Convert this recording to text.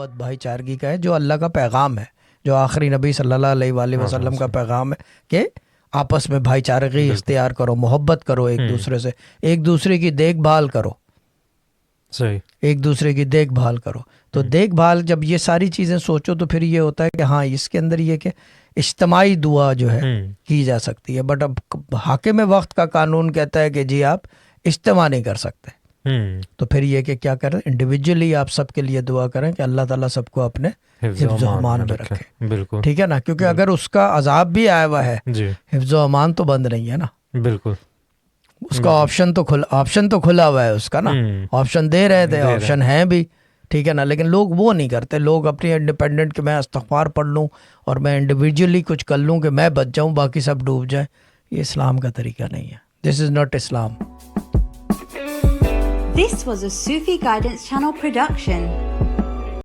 محبت بھائی چارگی کا ہے، جو اللہ کا پیغام ہے، جو آخری نبی صلی اللہ علیہ وآلہ وسلم کا پیغام ہے کہ آپس میں بھائی چارگی اختیار کرو، محبت کرو ایک دوسرے سے، ایک دوسرے کی دیکھ بھال کرو، صحیح، ایک دوسرے کی دیکھ بھال کرو. تو دیکھ بھال جب یہ ساری چیزیں سوچو تو پھر یہ ہوتا ہے کہ ہاں اس کے اندر یہ کہ اجتماعی دعا جو ہے کی جا سکتی ہے. بٹ اب حاکم وقت کا قانون کہتا ہے کہ جی آپ اجتماع نہیں کر سکتے. تو پھر یہ کہ کیا کریں، انڈیویجولی آپ سب کے لیے دعا کریں کہ اللہ تعالیٰ سب کو اپنے حفظ و امان میں رکھے. بالکل ٹھیک ہے نا، کیونکہ اگر اس کا عذاب بھی آیا ہوا ہے، جی حفظ و امان تو بند نہیں ہے نا. بالکل، اس کا آپشن تو کھلا ہوا ہے اس کا نا، آپشن دے رہے تھے، آپشن ہے بھی. ٹھیک ہے نا، لیکن لوگ وہ نہیں کرتے. لوگ اپنی انڈیپینڈنٹ کہ میں استغفار پڑھ لوں اور میں انڈیویجولی کچھ کر لوں کہ میں بچ جاؤں باقی سب ڈوب جائیں. یہ اسلام کا طریقہ نہیں ہے. This is not Islam. This was a Sufi Guidance Channel production.